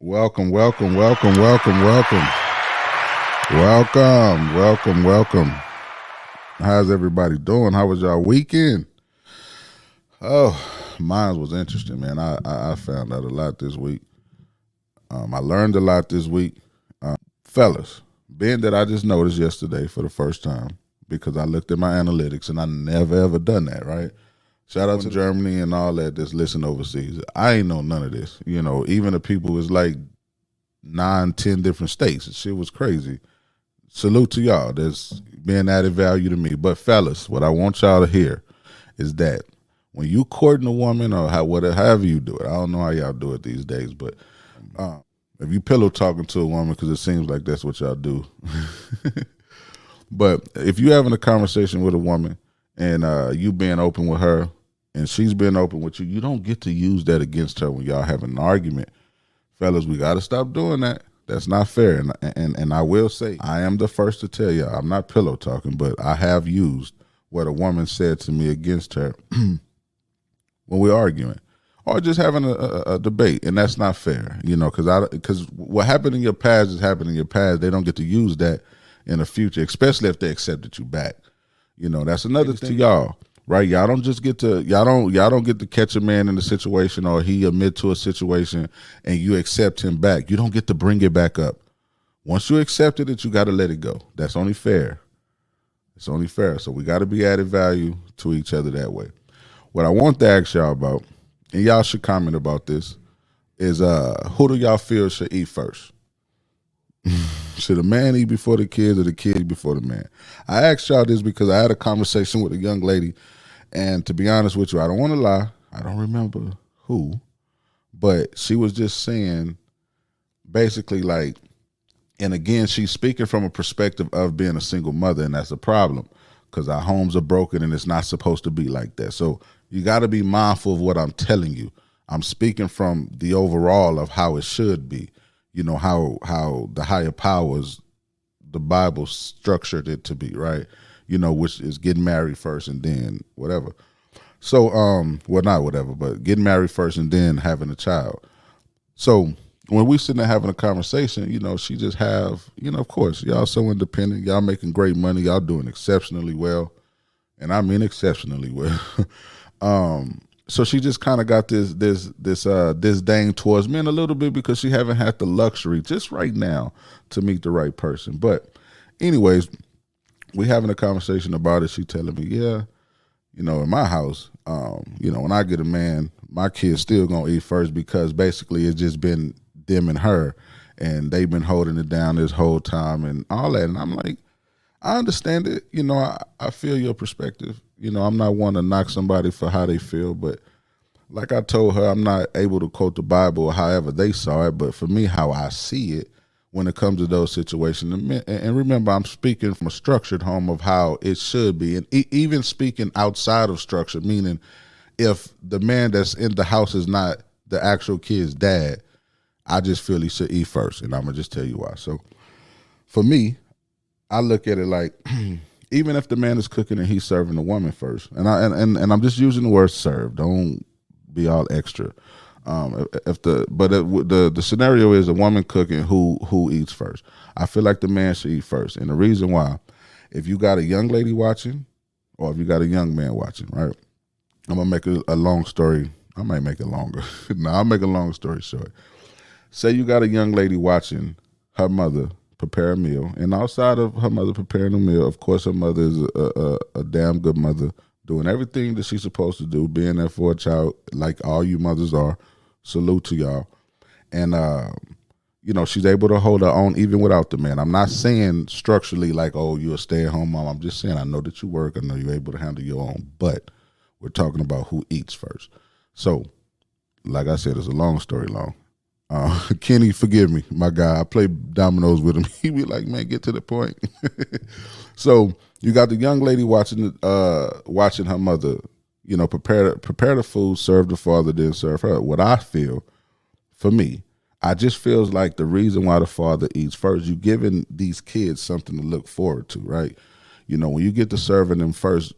Welcome. How's everybody doing? How was y'all weekend? Oh, mine was interesting, man. I found out a lot this week. I learned a lot this week. Fellas, being that I just noticed yesterday for the first time because I looked at my analytics and I never ever done that, right? Shout out to Germany and all that that's listening overseas. I ain't know none of this. You know, even the people was like 9, 10 different states. The shit was crazy. Salute to y'all. That's being added value to me. But fellas, what I want y'all to hear is that when you courting a woman or however you do it, I don't know how y'all do it these days, but if you pillow talking to a woman, because it seems like that's what y'all do. But if you having a conversation with a woman and you being open with her and she's being open with you, you don't get to use that against her when y'all having an argument. Fellas, we got to stop doing that. That's not fair. And I will say, I am the first to tell you, I'm not pillow talking, but I have used what a woman said to me against her when we're arguing or just having a debate. And that's not fair, you know, because what happened in your past is happened in your past. They don't get to use that in the future, especially if they accepted you back. You know, that's another thing to y'all, right? Y'all don't get to catch a man in a situation or he admit to a situation and you accept him back. You don't get to bring it back up. Once you accepted it, you got to let it go. That's only fair. It's only fair. So we got to be added value to each other that way. What I want to ask y'all about, and y'all should comment about this, is who do y'all feel should eat first? Should a man eat before the kids or the kid before the man? I asked y'all this because I had a conversation with a young lady, and to be honest with you, I don't want to lie. I don't remember who, but she was just saying basically like, and again, she's speaking from a perspective of being a single mother, and that's a problem because our homes are broken and it's not supposed to be like that. So you got to be mindful of what I'm telling you. I'm speaking from the overall of how it should be. You know, how the higher powers, the Bible structured it to be, right? You know, which is getting married first and then whatever. So, well, not whatever, but getting married first and then having a child. So when we sitting there having a conversation, you know, she just have, you know, of course, y'all so independent, y'all making great money, y'all doing exceptionally well. And I mean exceptionally well. So she just kind of got this disdain towards men a little bit because she haven't had the luxury just right now to meet the right person. But anyways, we having a conversation about it. She telling me, yeah, you know, in my house, you know, when I get a man, my kid's still gonna eat first because basically it's just been them and her, and they've been holding it down this whole time and all that. And I'm like, I understand it. You know, I feel your perspective. You know, I'm not one to knock somebody for how they feel, but like I told her, I'm not able to quote the Bible or however they saw it, but for me, how I see it when it comes to those situations. And remember, I'm speaking from a structured home of how it should be. And even speaking outside of structure, meaning if the man that's in the house is not the actual kid's dad, I just feel he should eat first. And I'm going to just tell you why. So for me, I look at it like, even if the man is cooking and he's serving the woman first, and I'm just using the word serve. Don't be all extra. The scenario is a woman cooking who eats first. I feel like the man should eat first, and the reason why, if you got a young lady watching, or if you got a young man watching, right? I'm gonna make a long story. I might make it longer. No, I'll make a long story short. Say you got a young lady watching her mother prepare a meal, and outside of her mother preparing a meal, of course, her mother is a damn good mother, doing everything that she's supposed to do, being there for a child, like all you mothers are. Salute to y'all. And you know, she's able to hold her own even without the man. I'm not saying structurally like, oh, you're a stay-at-home mom. I'm just saying I know that you work. I know you're able to handle your own, but we're talking about who eats first. So, like I said, it's a long story long. Kenny, forgive me, my guy. I play dominoes with him. He be like, man, get to the point. So you got the young lady watching her mother, you know, prepare the food, serve the father, then serve her. What I feel, for me, I just feels like the reason why the father eats first, you giving these kids something to look forward to, right? You know, when you get to serving them first,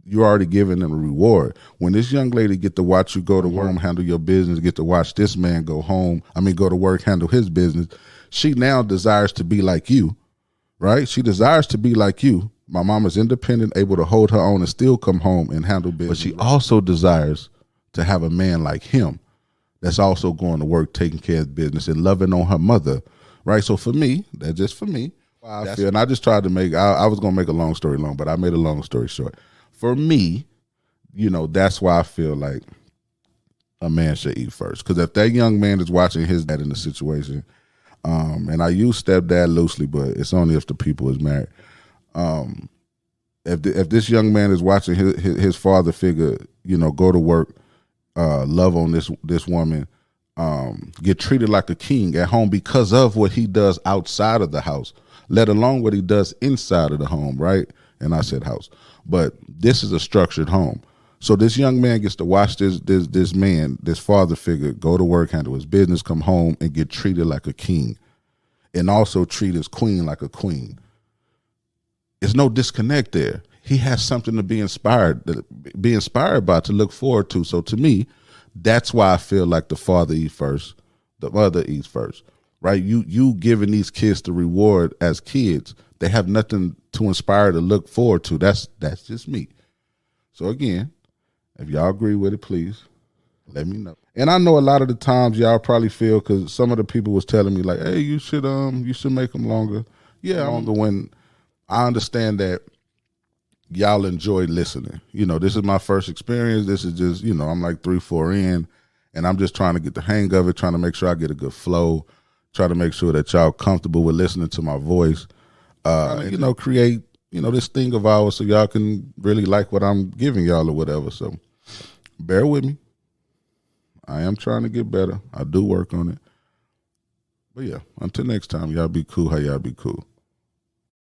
you're already giving them a reward. When this young lady get to watch you go to work, handle your business, get to watch this man go to work, handle his business, she now desires to be like you, right? She desires to be like you. My mama's independent, able to hold her own and still come home and handle business. But she also desires to have a man like him that's also going to work, taking care of business and loving on her mother, right? So for me, that's just for me. I feel, and I just tried to make, I was going to make a long story long, but I made a long story short. For me, that's why I feel like a man should eat first. Because if that young man is watching his dad in the situation, and I use stepdad loosely, but it's only if the people is married. If this young man is watching his father figure, go to work, love on this woman, get treated like a king at home because of what he does outside of the house, let alone what he does inside of the home, right? And I said house, but this is a structured home. So this young man gets to watch this man, this father figure, go to work, handle his business, come home, and get treated like a king, and also treat his queen like a queen. There's no disconnect there. He has something to be inspired by, to look forward to. So to me, that's why I feel like the father eats first, the mother eats first, right? You giving these kids the reward as kids, they have nothing to inspire to look forward to. That's just me. So again, if y'all agree with it, please let me know. And I know a lot of the times y'all probably feel, because some of the people was telling me like, hey, you should make them longer. Yeah, longer when I understand that y'all enjoy listening. This is my first experience. This is just, I'm like 3-4 in, and I'm just trying to get the hang of it, trying to make sure I get a good flow, try to make sure that y'all comfortable with listening to my voice, create, this thing of ours so y'all can really like what I'm giving y'all or whatever. So bear with me. I am trying to get better. I do work on it. But yeah, until next time, y'all be cool. How y'all be cool.